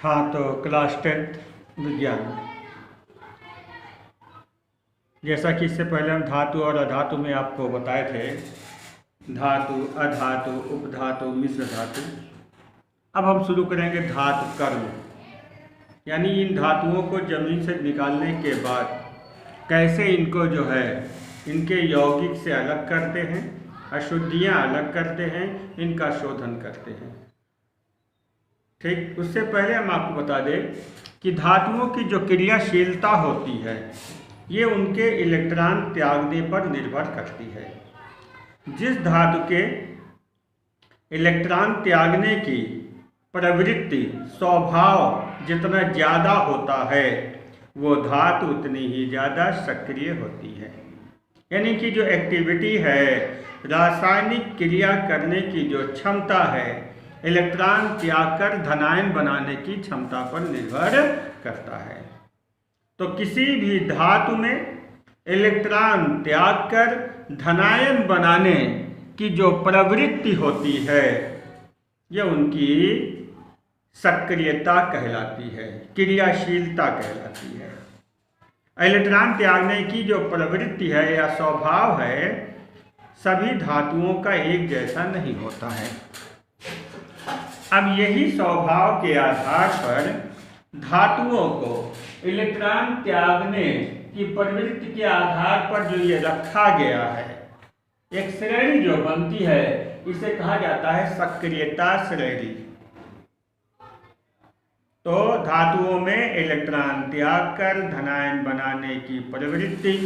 हाँ, तो class 10th विज्ञान, जैसा कि इससे पहले हम धातु और अधातु में आपको बताए थे, धातु, अधातु, उपधातु, मिश्र धातु। अब हम शुरू करेंगे धातु कर्म, यानी इन धातुओं को जमीन से निकालने के बाद कैसे इनको जो है इनके यौगिक से अलग करते हैं, अशुद्धियाँ अलग करते हैं, इनका शोधन करते हैं। ठीक, उससे पहले हम आपको बता दें कि धातुओं की जो क्रियाशीलता होती है ये उनके इलेक्ट्रॉन त्यागने पर निर्भर करती है। जिस धातु के इलेक्ट्रॉन त्यागने की प्रवृत्ति स्वभाव जितना ज़्यादा होता है वो धातु उतनी ही ज़्यादा सक्रिय होती है। यानी कि जो एक्टिविटी है, रासायनिक क्रिया करने की जो क्षमता है, इलेक्ट्रॉन त्याग कर धनायन बनाने की क्षमता पर निर्भर करता है। तो किसी भी धातु में इलेक्ट्रॉन त्याग कर धनायन बनाने की जो प्रवृत्ति होती है यह उनकी सक्रियता कहलाती है, क्रियाशीलता कहलाती है। इलेक्ट्रॉन त्यागने की जो प्रवृत्ति है या स्वभाव है सभी धातुओं का एक जैसा नहीं होता है। अब यही स्वभाव के आधार पर धातुओं को इलेक्ट्रॉन त्यागने की प्रवृत्ति के आधार पर जो ये रखा गया है, एक श्रेणी जो बनती है इसे कहा जाता है सक्रियता श्रेणी। तो धातुओं में इलेक्ट्रॉन त्याग कर धनायन बनाने की प्रवृत्ति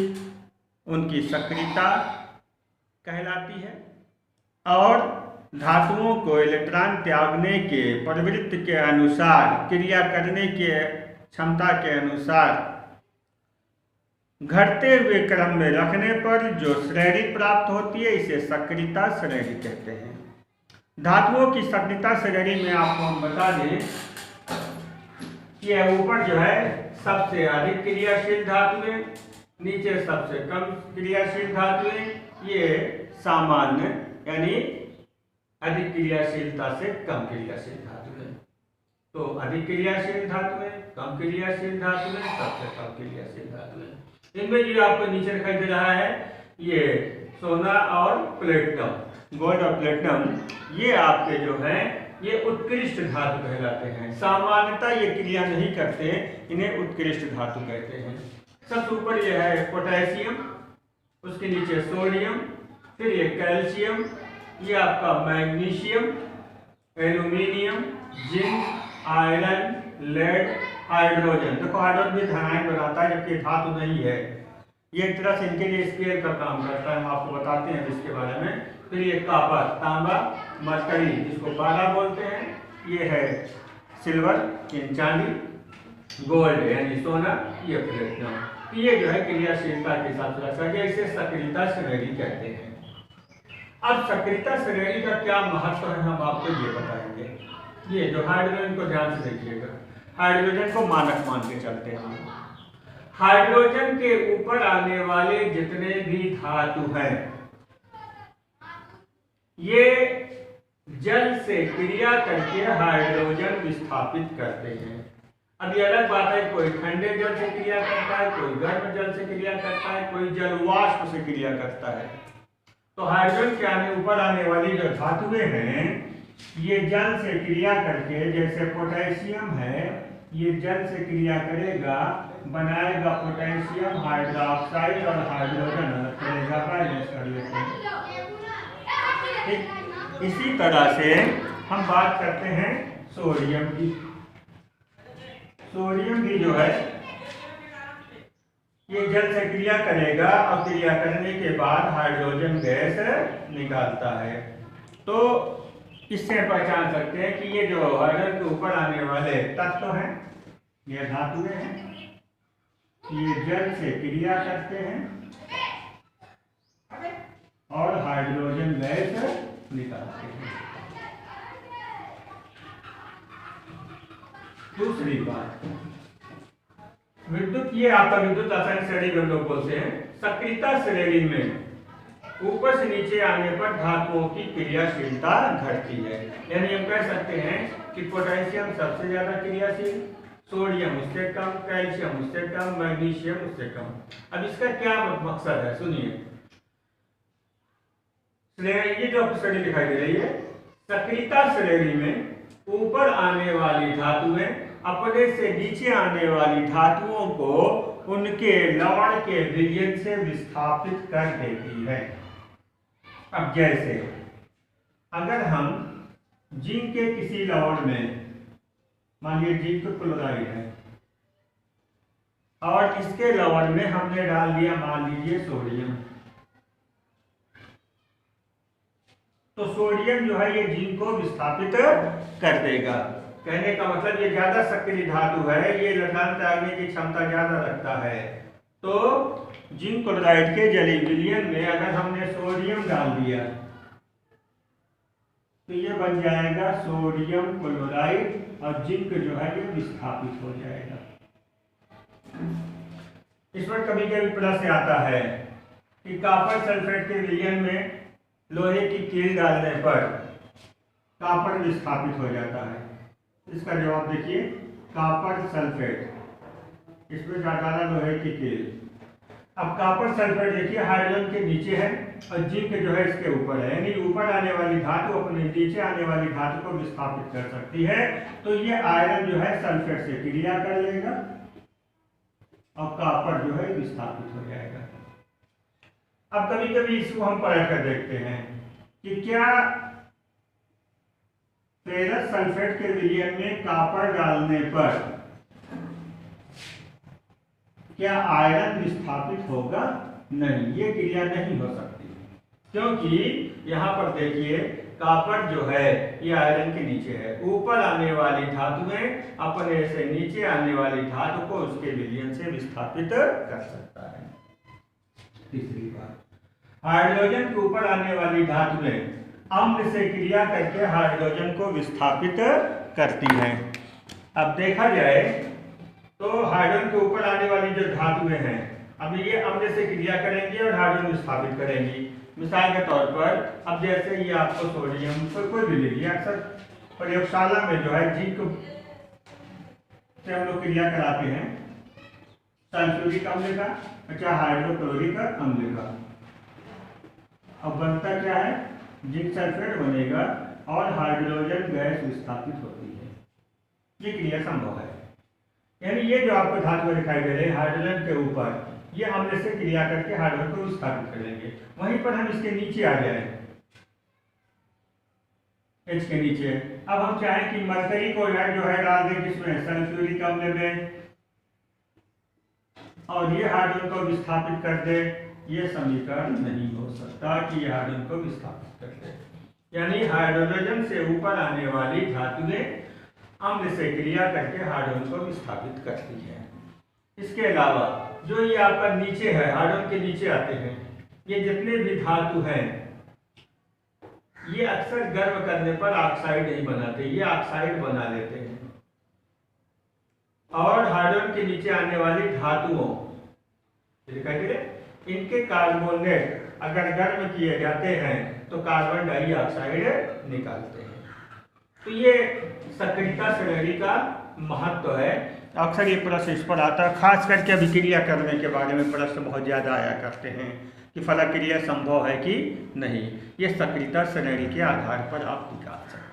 उनकी सक्रियता कहलाती है, और धातुओं को इलेक्ट्रॉन त्यागने के प्रवृत्ति के अनुसार क्रिया करने के क्षमता के अनुसार घटते हुए क्रम में रखने पर जो श्रेणी प्राप्त होती है इसे सक्रियता श्रेणी कहते हैं। धातुओं की सक्रियता श्रेणी में आपको हम बता दें कि ऊपर जो है सबसे अधिक क्रियाशील धातुएं, नीचे सबसे कम क्रियाशील धातुएं, ये सामान्य यानी अधिक क्रियाशीलता से कम क्रियाशील धातुएं। तो अधिक क्रियाशील धातुएं, कम क्रियाशील धातुएं, सबसे कम क्रियाशील धातुएं। इनमें जो आपको नीचे दिखाई दे रहा है ये सोना और प्लेटिनम, गोल्ड और प्लेटिनम, ये आपके जो है ये उत्कृष्ट धातु कहलाते हैं। सामान्यतः ये क्रिया नहीं करते, इन्हें उत्कृष्ट धातु कहते हैं। सबसे ऊपर ये है पोटेशियम, उसके नीचे सोडियम, फिर ये कैल्शियम, ये आपका magnesium, aluminium, zinc, iron, lead, hydrogen. देखो हाइड्रोजन भी धनायन बनाता है जबकि धातु नहीं है। ये एक तरह से इनके लिए स्केल का काम करता है, हम आपको बताते हैं इसके बारे में। फिर ये कापर, तांबा, मरकरी जिसको पारा बोलते हैं, ये है सिल्वर चांदी, गोल्ड यानी सोना, ये प्लेटिनम। ये जो है क्रियाशीलता के हिसाब से रखा गया, इसे सक्रियता श्रेणी कहते हैं। अब सक्रियता श्रेणी का क्या महत्व है हम आपको ये बताएंगे। ये जो हाइड्रोजन को ध्यान से देखिएगा, हाइड्रोजन को मानक मान के चलते हैं। हाइड्रोजन के ऊपर आने वाले जितने भी धातु हैं ये जल से क्रिया करके हाइड्रोजन विस्थापित करते हैं। अब ये अलग बात है, कोई ठंडे जल से क्रिया करता है, कोई गर्म जल से क्रिया करता है, कोई जल वाष्प से क्रिया करता है। तो हाइड्रोजन के ऊपर आने वाली जो धातुएं हैं ये जल से क्रिया करके, जैसे पोटेशियम है ये जल से क्रिया करेगा, बनाएगा पोटेशियम हाइड्रोक्साइड और हाइड्रोजन अलग करेगा, बैलेंस कर लेते हैं। ठीक इसी तरह से हम बात करते हैं सोडियम की। सोडियम भी जो है ये जल से क्रिया करेगा और क्रिया करने के बाद हाइड्रोजन गैस निकालता है। तो इससे पहचान सकते हैं कि ये जो हाइड्रोजन के ऊपर आने वाले तत्व हैं ये धातुएं हैं, ये जल से क्रिया करते हैं और हाइड्रोजन गैस निकालते हैं। दूसरी बात, विद्युत, ये आपका विद्युत रासायनिक श्रेणी में हम लोग बोलते हैं। सक्रियता श्रेणी में ऊपर से नीचे आने पर धातुओं की क्रियाशीलता घटती है। यानी हम कह सकते हैं कि पोटेशियम सबसे ज्यादा क्रियाशील, सोडियम उससे कम, कैल्शियम उससे कम, मैग्नीशियम उससे कम। अब इसका क्या मकसद है सुनिए। ये जो श्रेणी दिखाई दे रही है, सक्रियता श्रेणी में ऊपर आने वाली धातुएं अपने से नीचे आने वाली धातुओं को उनके लवण के विलयन से विस्थापित कर देती है। अब जैसे अगर हम जिंक के किसी लवण में, मान लीजिए जिंक क्लोराइड है, और इसके लवण में हमने डाल दिया मान लीजिए सोडियम, तो सोडियम जो है ये जिंक को विस्थापित कर देगा। कहने का मतलब ये ज्यादा सक्रिय धातु है, ये रसायन त्यागने की क्षमता ज्यादा रखता है। तो जिंक क्लोराइड के जलीय विलयन में अगर हमने सोडियम डाल दिया तो ये बन जाएगा सोडियम क्लोराइड और जिंक जो है ये विस्थापित हो जाएगा। इस पर कभी कभी प्रश्न आता है कि कॉपर सल्फेट के विलयन में लोहे की कील डालने पर कॉपर विस्थापित हो जाता है। इसका जवाब देखिए, कॉपर सल्फेट, इसमें डाला लोहे की कील। अब कॉपर सल्फेट देखिए हाइड्रोजन के नीचे है और जिंक जो है इसके ऊपर है, यानी ऊपर आने वाली धातु अपने नीचे आने वाली धातु को विस्थापित कर सकती है। तो ये आयरन जो है सल्फेट से क्रिया कर लेगा और कॉपर जो है विस्थापित हो जाएगा। अब कभी कभी इसको हम पढ़ कर देखते हैं कि क्या फेरस सल्फेट के विलयन में कॉपर डालने पर क्या आयरन विस्थापित होगा? नहीं, ये क्रिया नहीं हो सकती, क्योंकि यहाँ पर देखिए कॉपर जो है ये आयरन के नीचे है। ऊपर आने वाली धातुएं अपने से नीचे आने वाली धातु को उसके विलयन से विस्थापित कर सकता है। तीसरी बात, हाइड्रोजन के ऊपर आने वाली धातुएं अम्ल से क्रिया करके हाइड्रोजन को विस्थापित करती हैं। अब देखा जाए तो हाइड्रोजन के ऊपर आने वाली जो धातुएं हैं, अब ये अम्ल से क्रिया करेंगी और हाइड्रोजन विस्थापित करेंगी। मिसाल के तौर पर अब जैसे ये आपको सोडियम कोई भी लीजिए, अक्सर प्रयोगशाला में जो है जिंक से हम लोग क्रिया कराते हैं सल्फ्यूरिक अम्ल का, अच्छा हाइड्रोक्लोरिक अम्ल का। अब बनता क्या है, जिंक सल्फेट बनेगा और हाइड्रोजन गैस विस्थापित होती है। ये क्रिया संभव है। यानी ये जो आपको धातु दिखाई दे रहे हैं हाइड्रोजन के ऊपर, ये अम्ल से क्रिया करके हाइड्रोजन को विस्थापित कर लेंगे। वहीं पर हम इसके नीचे आ जाए, H के नीचे, अब हम चाहें कि मरकरी को जो है डाल दें किसमें, सल्फ्यूरिक अम्ल में, और ये हाइड्रोजन को विस्थापित कर दे। ये समीकरण नहीं हो सकता कि ये हाइड्रोजन को विस्थापित कर दे। यानी हाइड्रोजन से ऊपर आने वाली धातुएं अम्ल से क्रिया करके हाइड्रोजन को विस्थापित करती है। इसके अलावा जो ये आपका नीचे है, हाइड्रोजन के नीचे आते हैं, ये जितने भी धातु हैं ये अक्सर गर्म करने पर ऑक्साइड नहीं बनाते, ये ऑक्साइड बना लेते हैं। और हाइड्रोजन के नीचे आने वाली धातुओं दिखाई दे रहे, इनके कार्बोनेट अगर गर्म किए जाते हैं तो कार्बन डाइऑक्साइड निकालते हैं। तो ये सक्रियता श्रेणी का महत्व है। अक्सर ये प्रश्न इस पर आता है, खास करके अभिक्रिया करने के बारे में प्रश्न बहुत ज़्यादा आया करते हैं कि फलक क्रिया संभव है कि नहीं। ये सक्रियता श्रेणी के आधार पर आप निकाल सकते हैं।